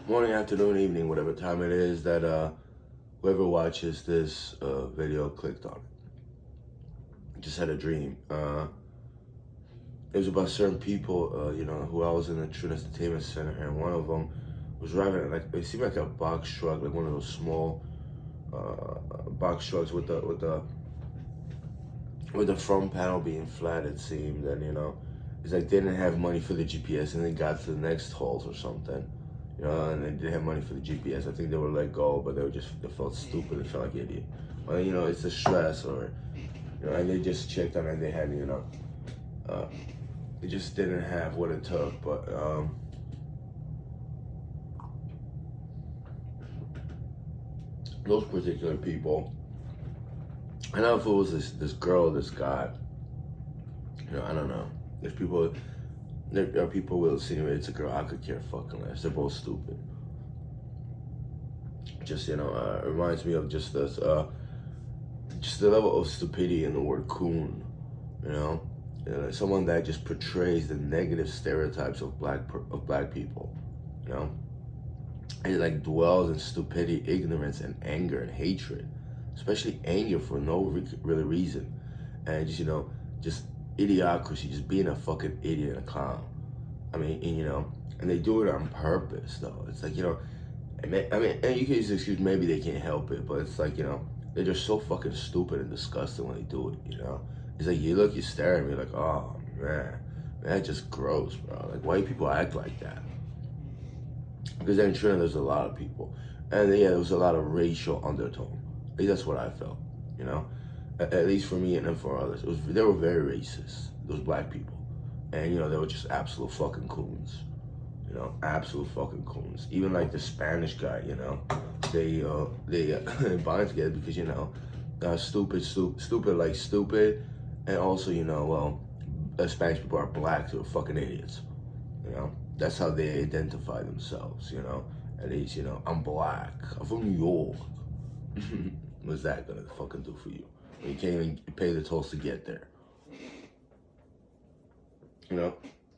morning, afternoon, evening, whatever time it is that whoever watches this video clicked on it. Just had a dream. It was about certain people, who I was in the Trinity Entertainment Center, and one of them was driving like it seemed like a box truck, like one of those small box trucks with the front panel being flat. It seemed, and it's like they didn't have money for the GPS, and they got to the next halt or something. And they didn't have money for the GPS. I think they were let go, but they felt stupid. They felt like idiot. Well, it's the stress, or and they just checked on it. And they had, uh, they just didn't have what it took. But those particular people, I don't know if it was this girl, this guy. I don't know. There are people will insinuate it's a girl. I could care fucking less. They're both stupid. Just it reminds me of just the level of stupidity in the word coon. Someone that just portrays the negative stereotypes of black people. It like dwells in stupidity, ignorance, and anger and hatred, especially anger for no really reason, and just idiocracy, just being a fucking idiot and a clown. I mean, and they do it on purpose, though. It's like, and you can use the excuse, maybe they can't help it, but it's like, they're just so fucking stupid and disgusting when they do it, It's like, you stare at me like, oh, man, that's just gross, bro. Like, why do people act like that? Because in Trinidad, there's a lot of people. And yeah, there was a lot of racial undertone. At least that's what I felt, At least for me and then for others. They were very racist, those black people. And, they were just absolute fucking coons. Absolute fucking coons. Even like the Spanish guy, they bond together because, stupid like stupid. And also, Spanish people are black, so they're fucking idiots. That's how they identify themselves, At least, I'm black. I'm from New York. What's that gonna fucking do for you? You can't even pay the tolls to get there.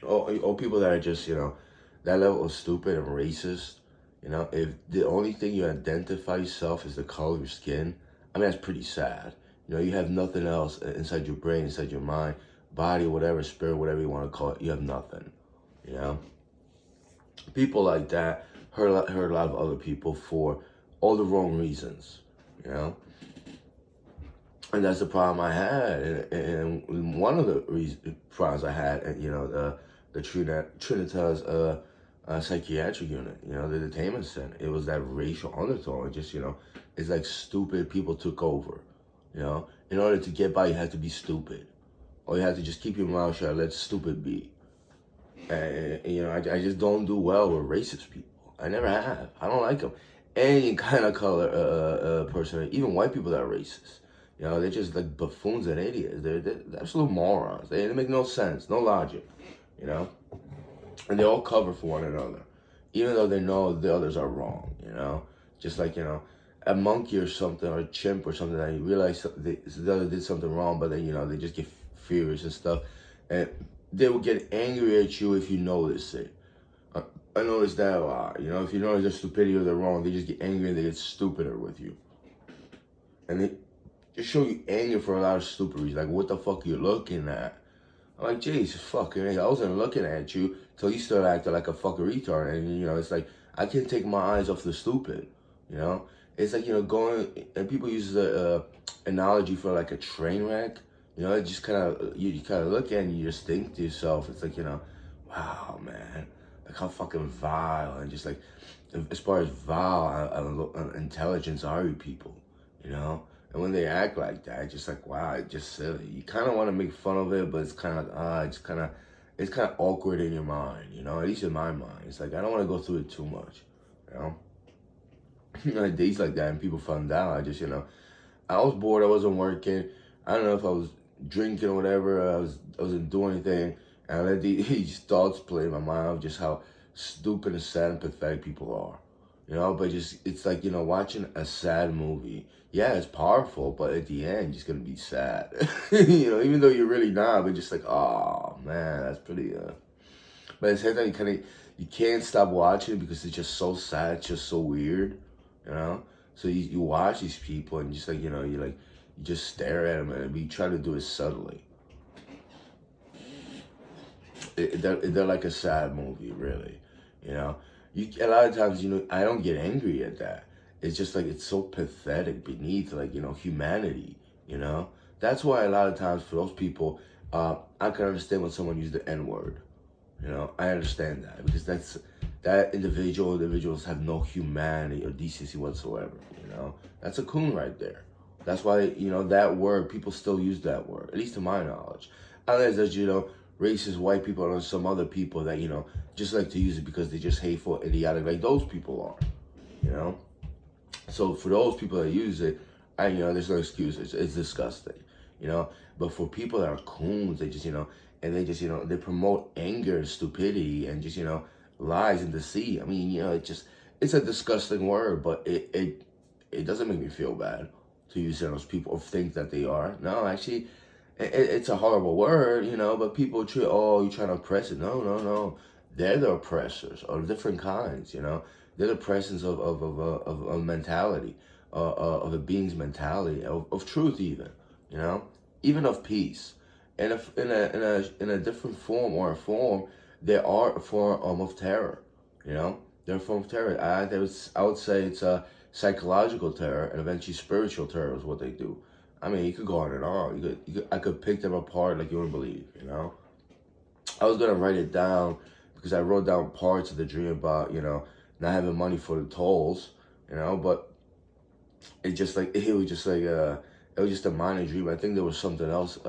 Or people that are just, that level of stupid and racist, if the only thing you identify yourself is the color of your skin, I mean, that's pretty sad. You have nothing else inside your brain, inside your mind, body, whatever, spirit, whatever you want to call it. You have nothing, People like that hurt a lot of other people for all the wrong reasons, And that's the problem I had. And one of the problems I had, the Trinitas psychiatric unit, the detainment center, it was that racial undertone. It just, it's like stupid people took over, In order to get by, you had to be stupid. Or you had to just keep your mouth shut, let stupid be. And I just don't do well with racist people. I never have. I don't like them. Any kind of color person, even white people that are racist. They're just like buffoons and idiots. They're absolute morons. They make no sense, no logic, And they all cover for one another, even though they know the others are wrong, Just like, a monkey or something, or a chimp or something, that you realize the other did something wrong, but then, they just get furious and stuff. And they will get angry at you if you notice it. I noticed that a lot. If you notice their stupidity or they're wrong, they just get angry and they get stupider with you. And they just show you anger for a lot of stupid reasons. Like, what the fuck are you looking at? I'm like, Jesus, fucking, I wasn't looking at you till you started acting like a fucking retard. And, it's like, I can't take my eyes off the stupid, It's like, going, and people use the analogy for like a train wreck. It just kind of, you kind of look at it and you just think to yourself, it's like, wow, man, like how fucking vile, and just like, as far as vile and intelligence are you people, And when they act like that, it's just like, wow, it's just silly. You kind of want to make fun of it, but it's kind of like, it's kind of awkward in your mind, At least in my mind, it's like I don't want to go through it too much, Days like that, and people found out. I just, I was bored. I wasn't working. I don't know if I was drinking or whatever. I wasn't doing anything, and I let these thoughts play in my mind of just how stupid and sad and pathetic people are. But just, it's like, watching a sad movie. Yeah, it's powerful, but at the end, it's going to be sad. Even though you're really not, but just like, oh, man, that's pretty, but at the same time, you can't stop watching it because it's just so sad, it's just so weird, you know. So you watch these people and just like you just stare at them and you try to do it subtly. They're like a sad movie, really, you know. A lot of times, I don't get angry at that. It's just like it's so pathetic beneath like humanity, you know. That's why a lot of times for those people, I can understand when someone uses the N word. You know, I understand that because that individuals have no humanity or decency whatsoever. You know, that's a coon right there. That's why that word people still use that word, at least to my knowledge. Unless there's racist white people or some other people that just like to use it because they're just hateful, idiotic, like those people are. You know, so for those people that use it, there's no excuse. It's disgusting. You know, but for people that are coons, they just and they just they promote anger and stupidity and just lies and deceit. I mean, it's a disgusting word, but it doesn't make me feel bad to use those people or think that they are. No, actually, it's a horrible word, but people treat, oh, you're trying to oppress it. No, no, no. They're the oppressors of different kinds, They're the oppressors of a mentality, of a being's mentality, of truth even, even of peace. And if in a different form or a form, they are a form of terror, They're a form of terror. I would say it's a psychological terror and eventually spiritual terror is what they do. I mean, you could go on and on. I could pick them apart like you wouldn't believe. I was gonna write it down because I wrote down parts of the dream about not having money for the tolls, but it was just a minor dream. I think there was something else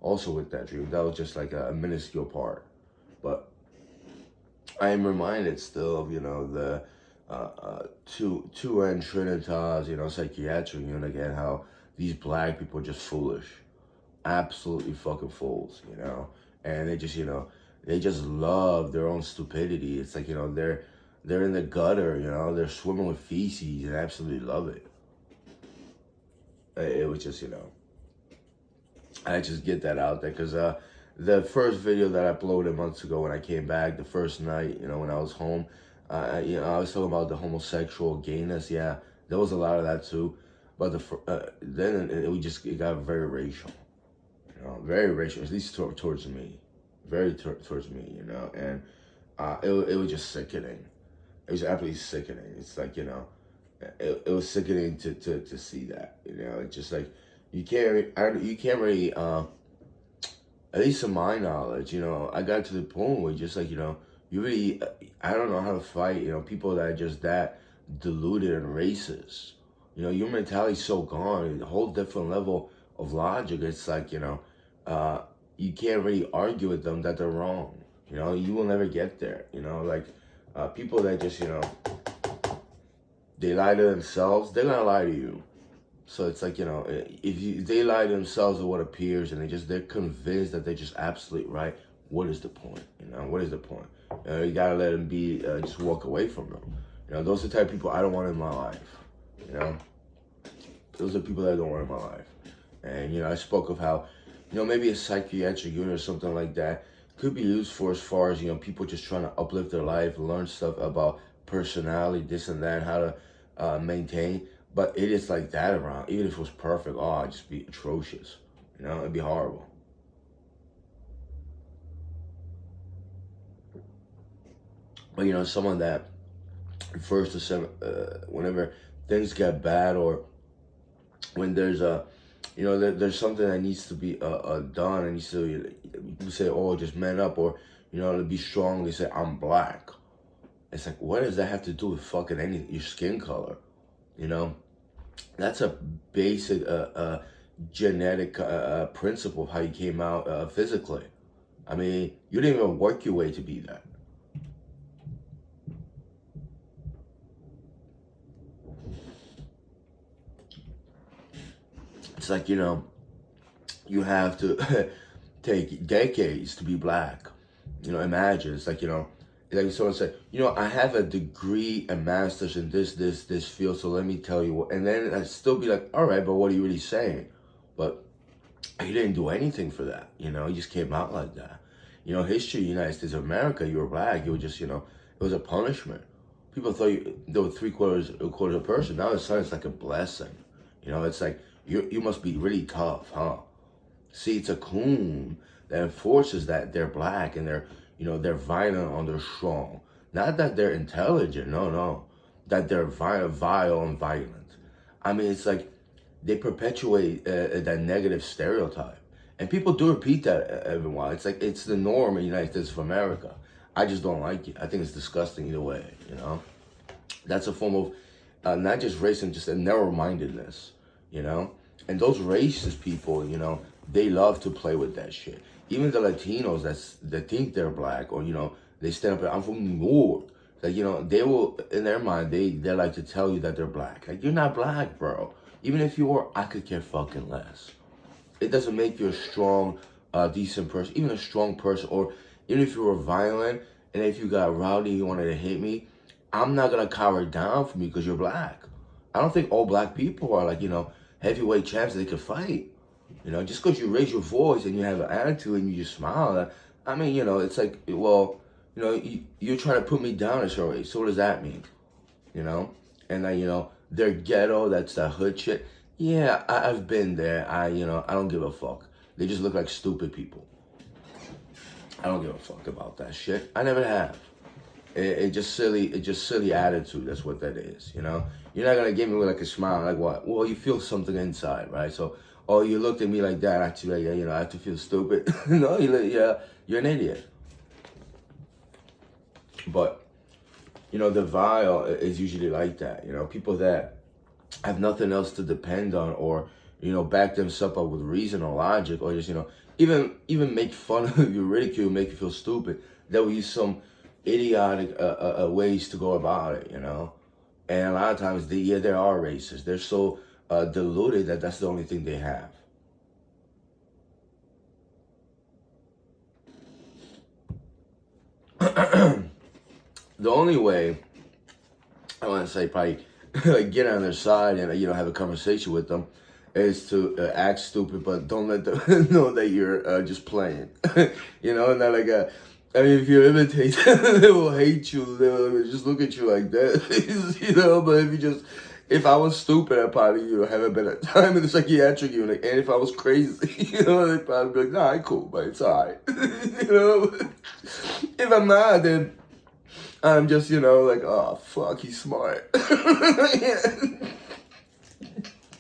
also with that dream. That was just like a minuscule part, but I am reminded still of the two N Trinitas psychiatric unit again, how these black people are just foolish, absolutely fucking fools, and they just love their own stupidity. It's like they're in the gutter, they're swimming with feces and absolutely love it. It was just I just get that out there because the first video that I uploaded months ago when I came back the first night, when I was home, I was talking about the homosexual gayness. Yeah, there was a lot of that too, but then it got very racial, very racial, at least towards me, very towards me, and it was just sickening. It was absolutely sickening. It's like it was sickening to see that. It's just like you can't really at least to my knowledge, I got to the point where just like you really I don't know how to fight people that are just that deluded and racist. Your mentality's so gone, a whole different level of logic. It's like you can't really argue with them that they're wrong. You will never get there. Like people that just they lie to themselves, they're gonna lie to you. So it's like if they lie to themselves or what appears, and they're convinced that they're just absolutely right. What is the point? What is the point? You gotta let them be. Just walk away from them. Those are the type of people I don't want in my life. Those are people that I don't want in my life. And I spoke of how maybe a psychiatric unit or something like that could be used for as far as people just trying to uplift their life, learn stuff about personality, this and that, how to maintain. But it is like that around. Even if it was perfect, it'd just be atrocious. It'd be horrible. But someone that refers to whenever things get bad or when there's there's something that needs to be done, and you say, oh, just man up, or to be strong. They say, I'm black. It's like, what does that have to do with fucking anything? Your skin color, That's a basic genetic principle of how you came out physically. I mean, you didn't even work your way to be that. It's like, you have to take decades to be black. Imagine, it's like, like someone said, I have a degree and master's in this field, so let me tell you what. And then I'd still be like, all right, but what are you really saying? But he didn't do anything for that, he just came out like that. you know, history, United States of America, you were black, you were just, you know, it was a punishment. People thought they were a quarter of a person. Now it's sudden it's like a blessing. You know, it's like you must be really tough, huh? See, it's a coon that enforces that they're black and they're, you know, they're violent or they're strong. Not that they're intelligent, no, no. That they're vile and violent. I mean, it's like they perpetuate that negative stereotype. And people do repeat that every while. It's like it's the norm in the United States of America. I just don't like it. I think it's disgusting either way, you know? That's a form of not just racism, just a narrow-mindedness, you know? And those racist people, you know, they love to play with that shit. Even the Latinos that think they're black or, you know, they stand up and I'm from New York. Like, you know, they will, in their mind, they like to tell you that they're black. Like, you're not black, bro. Even if you were, I could care fucking less. It doesn't make you a strong, decent person, even a strong person, or even if you were violent and if you got rowdy and you wanted to hit me, I'm not gonna cower down from you because you're black. I don't think all black people are like, you know, heavyweight champs that they could fight. You know, just because you raise your voice and you have an attitude and you just smile, I mean, you know, it's like, well, you know, you're trying to put me down a certain way. So what does that mean? You know? And then, you know, they're ghetto, that's that hood shit. Yeah, I've been there. You know, I don't give a fuck. They just look like stupid people. I don't give a fuck about that shit. I never have. It's just silly attitude. That's what that is, you know? You're not gonna give me with like a smile, like what? Well, you feel something inside, right? So, oh, you looked at me like that, actually, yeah, you know, I have to feel stupid. No, you're an idiot. But, you know, the vile is usually like that, you know? People that have nothing else to depend on or, you know, back themselves up with reason or logic or just, you know, even make fun of you, ridicule, make you feel stupid. They will use some idiotic ways to go about it, you know? And a lot of times, they are racist. They're so deluded that that's the only thing they have. The only way, I want to say probably, like get on their side and, you know, have a conversation with them is to act stupid, but don't let them know that you're just playing. You know, not like I mean, if you imitate them, they will hate you. They will just look at you like that, you know. But if I was stupid, I'd probably, you know, have a better time in the psychiatric unit. And if I was crazy, you know, they'd probably be like, nah, I'm cool, but it's alright. You know, if I'm not, then I'm just, you know, like, oh, fuck, he's smart.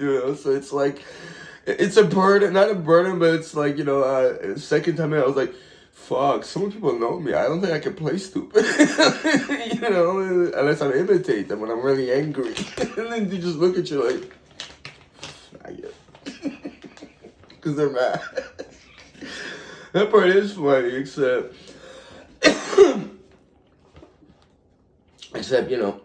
You know, so it's like, it's a burden, not a burden, but it's like, you know, second time I was like, fuck, some people know me. I don't think I can play stupid. You know, unless I imitate them when I'm really angry. And then they just look at you like, faggot. Because they're mad. That part is funny, except, you know,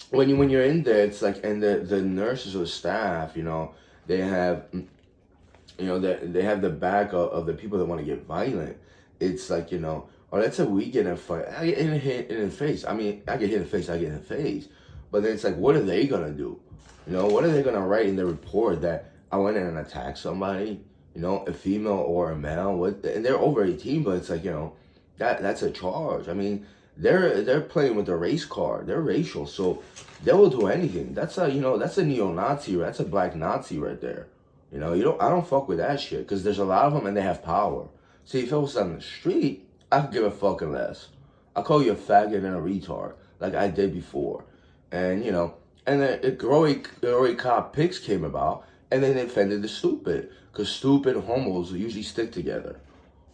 when you're in there, it's like, and the nurses or staff, you know, they have, you know, they have the back of the people that want to get violent. It's like, you know, oh, let's say we get in a fight. I get hit in the face. I mean, I get hit in the face, I get in the face. But then it's like, what are they going to do? You know, what are they going to write in the report that I went in and attacked somebody? You know, a female or a male? And they're over 18, but it's like, you know, that's a charge. I mean, they're playing with the race card. They're racial, so they will do anything. That's a, you know, that's a neo-Nazi. That's a black Nazi right there. You know, I don't fuck with that shit because there's a lot of them and they have power. See, if it was on the street, I could give a fucking less. I call you a faggot and a retard like I did before, and you know, and then heroic cop pics came about, and then they offended the stupid because stupid homos usually stick together.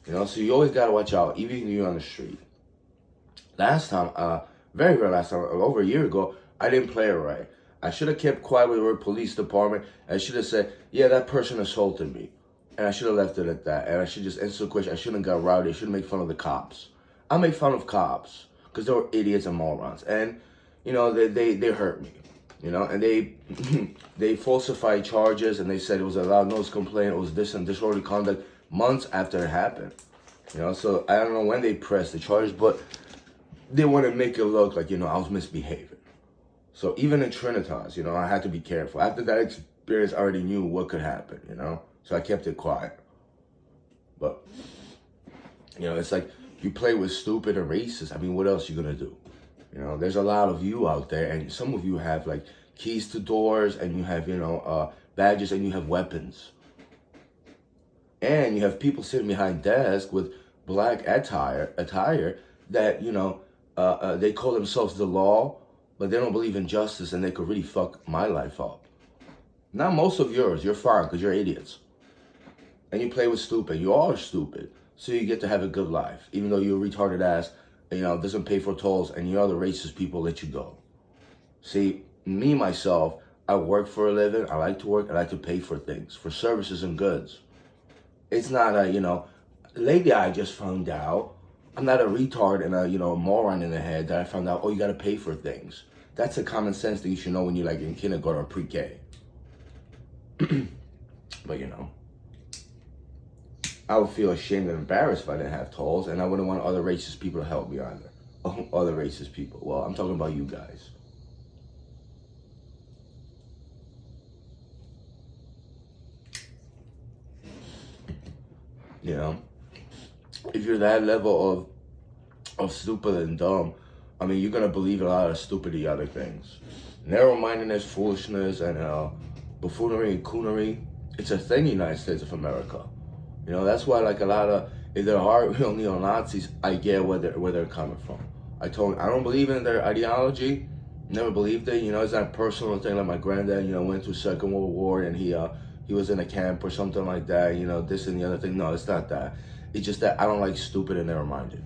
You know, so you always gotta watch out, even if you're on the street. Last time, very last time, over a year ago, I didn't play it right. I should have kept quiet with the police department. I should have said, yeah, that person assaulted me. And I should have left it at that. And I should just answer the question. I shouldn't have got rowdy. I shouldn't make fun of the cops. I make fun of cops because they were idiots and morons. And, you know, they hurt me. You know, and they they falsified charges and they said it was a loud noise complaint. It was this and disorderly conduct months after it happened. You know, so I don't know when they pressed the charges, but they want to make it look like, you know, I was misbehaving. So even in Trinitas, you know, I had to be careful. After that experience, I already knew what could happen, you know? So I kept it quiet. But You know, it's like you play with stupid and racist. I mean, what else you gonna do? You know, there's a lot of you out there, and some of you have like keys to doors, and you have badges, and you have weapons, and you have people sitting behind desks with black attire that they call themselves the law, but they don't believe in justice, and they could really fuck my life up. Not most of yours. You're fine because you're idiots, and you play with stupid. You are stupid, so you get to have a good life, even though you're a retarded ass. Doesn't pay for tolls, and you other racist people let you go. See, me, myself, I work for a living. I like to work. I like to pay for things, for services and goods. It's not lately I just found out, I'm not a retard and a moron in the head that I found out, oh, you got to pay for things. That's a common sense that you should know when you're like in kindergarten or pre-K. But I would feel ashamed and embarrassed if I didn't have tolls, and I wouldn't want other racist people to help me either. Other racist people. Well, I'm talking about you guys. If you're that level of stupid and dumb, I mean, you're gonna believe a lot of stupidity other things. Narrow-mindedness, foolishness, and buffoonery and coonery. It's a thing in the United States of America. That's why like a lot of, if there are real neo-Nazis, I get where they're coming from. I don't believe in their ideology. Never believed it. It's not a personal thing. Like my granddad, went to Second World War and he was in a camp or something like that. This and the other thing. No, it's not that. It's just that I don't like stupid and narrow-minded.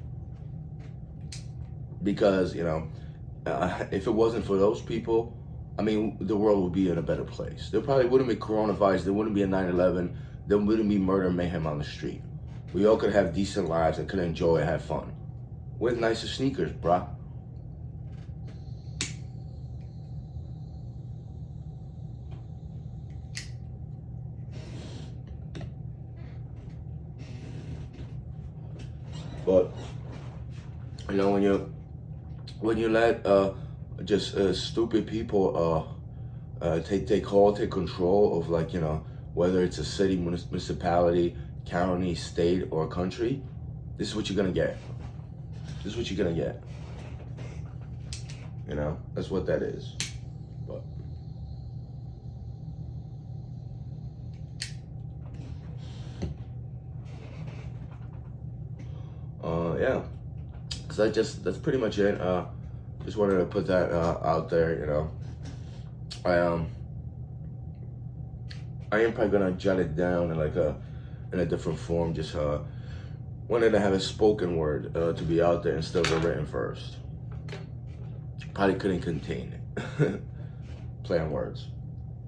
Because if it wasn't for those people, I mean, the world would be in a better place. There probably wouldn't be coronavirus. There wouldn't be a 9/11. There wouldn't be murder and mayhem on the street. We all could have decent lives and could enjoy and have fun. With nicer sneakers, bruh. But, when you let just stupid people take control of whether it's a city, municipality, county, state, or country, this is what you're gonna get. This is what you're gonna get. That's what that is. But yeah. So that's pretty much it. Just wanted to put that out there. I am probably gonna jot it down in a different form. Just wanted to have a spoken word to be out there instead of a written first. Probably couldn't contain it. Play on words.